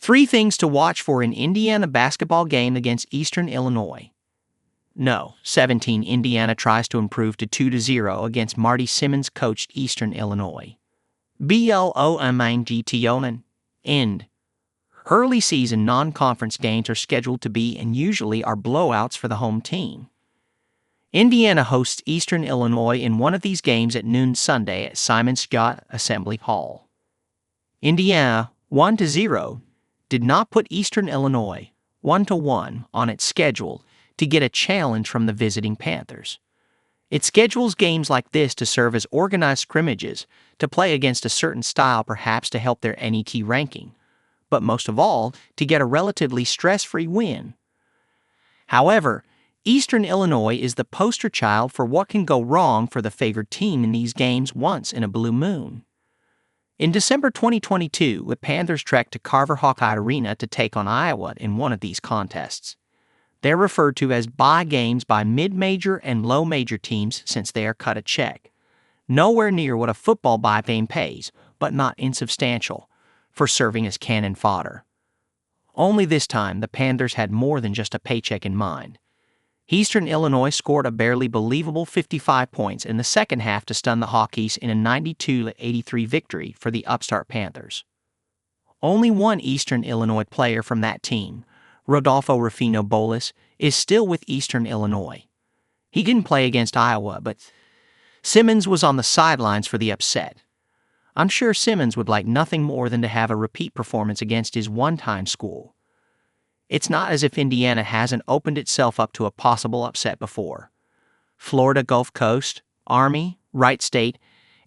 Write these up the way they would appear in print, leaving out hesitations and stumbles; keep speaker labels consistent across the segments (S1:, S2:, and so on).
S1: 3 things to watch for in Indiana basketball game against Eastern Illinois. No, 17 Indiana tries to improve to 2-0 against Marty Simmons-coached Eastern Illinois. BLOMINGTONN. End. Early season non-conference games are scheduled to be and usually are blowouts for the home team. Indiana hosts Eastern Illinois in one of these games at noon Sunday at Simon Skjodt Assembly Hall. Indiana, 1-0, did not put Eastern Illinois, 1-1, on its schedule to get a challenge from the visiting Panthers. It schedules games like this to serve as organized scrimmages, to play against a certain style perhaps to help their NET ranking, but most of all, to get a relatively stress-free win. However, Eastern Illinois is the poster child for what can go wrong for the favored team in these games once in a blue moon. In December 2022, the Panthers trekked to Carver Hawkeye Arena to take on Iowa in one of these contests. They're referred to as bye games by mid-major and low-major teams since they are cut a check. Nowhere near what a football bye game pays, but not insubstantial, for serving as cannon fodder. Only this time, the Panthers had more than just a paycheck in mind. Eastern Illinois scored a barely believable 55 points in the second half to stun the Hawkeyes in a 92-83 victory for the upstart Panthers. Only one Eastern Illinois player from that team, Rodolfo Rufino Bolas, is still with Eastern Illinois. He didn't play against Iowa, but Simmons was on the sidelines for the upset. I'm sure Simmons would like nothing more than to have a repeat performance against his one-time school. It's not as if Indiana hasn't opened itself up to a possible upset before. Florida Gulf Coast, Army, Wright State,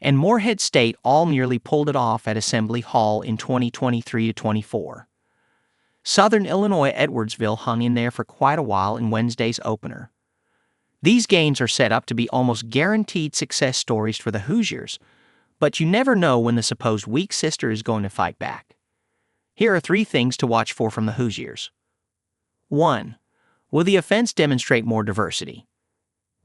S1: and Morehead State all nearly pulled it off at Assembly Hall in 2023-24. Southern Illinois Edwardsville hung in there for quite a while in Wednesday's opener. These games are set up to be almost guaranteed success stories for the Hoosiers, but you never know when the supposed weak sister is going to fight back. Here are 3 things to watch for from the Hoosiers. 1. Will the offense demonstrate more diversity?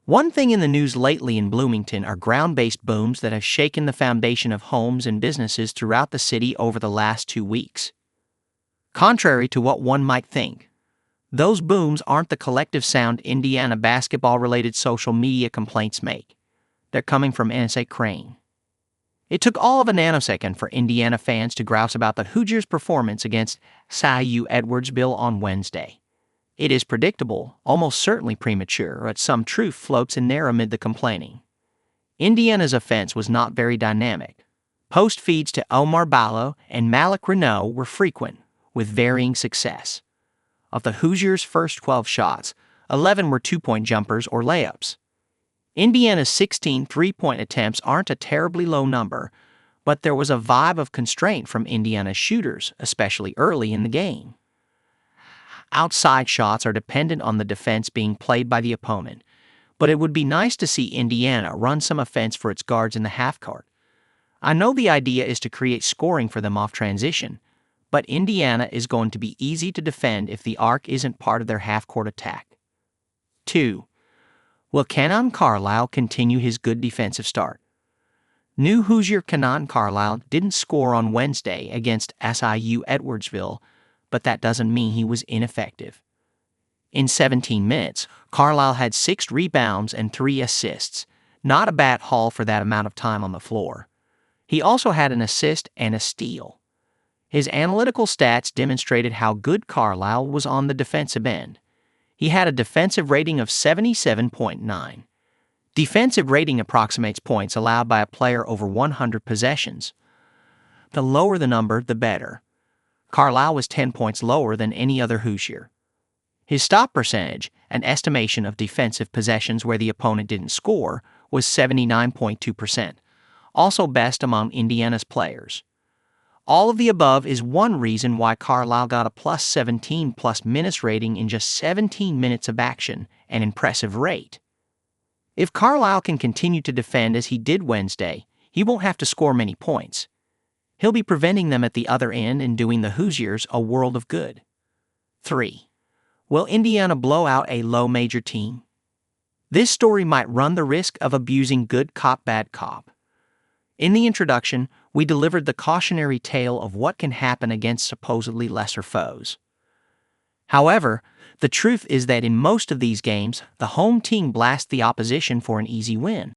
S1: One thing in the news lately in Bloomington are ground-based booms that have shaken the foundation of homes and businesses throughout the city over the last 2 weeks. Contrary to what one might think, those booms aren't the collective sound Indiana basketball-related social media complaints make. They're coming from NSA Crane. It took all of a nanosecond for Indiana fans to grouse about the Hoosiers' performance against SIU Edwardsville on Wednesday. It is predictable, almost certainly premature, but some truth floats in there amid the complaining. Indiana's offense was not very dynamic. Post feeds to Omar Ballo and Malik Renault were frequent, with varying success. Of the Hoosiers' first 12 shots, 11 were 2-point jumpers or layups. Indiana's 16 3-point attempts aren't a terribly low number, but there was a vibe of constraint from Indiana's shooters, especially early in the game. Outside shots are dependent on the defense being played by the opponent, but it would be nice to see Indiana run some offense for its guards in the half-court. I know the idea is to create scoring for them off transition, but Indiana is going to be easy to defend if the arc isn't part of their half-court attack. 2. Will Kenan Carlisle continue his good defensive start? New Hoosier Kenan Carlisle didn't score on Wednesday against SIU Edwardsville, but that doesn't mean he was ineffective. In 17 minutes, Carlisle had 6 rebounds and 3 assists, not a bad haul for that amount of time on the floor. He also had an assist and a steal. His analytical stats demonstrated how good Carlisle was on the defensive end. He had a defensive rating of 77.9. Defensive rating approximates points allowed by a player over 100 possessions. The lower the number, the better. Carlisle was 10 points lower than any other Hoosier. His stop percentage, an estimation of defensive possessions where the opponent didn't score, was 79.2%, also best among Indiana's players. All of the above is one reason why Carlisle got a plus 17 plus minutes rating in just 17 minutes of action, an impressive rate. If Carlisle can continue to defend as he did Wednesday, he won't have to score many points. He'll be preventing them at the other end and doing the Hoosiers a world of good. 3. Will Indiana blow out a low-major team? This story might run the risk of abusing good cop, bad cop. In the introduction, we delivered the cautionary tale of what can happen against supposedly lesser foes. However, the truth is that in most of these games, the home team blasts the opposition for an easy win.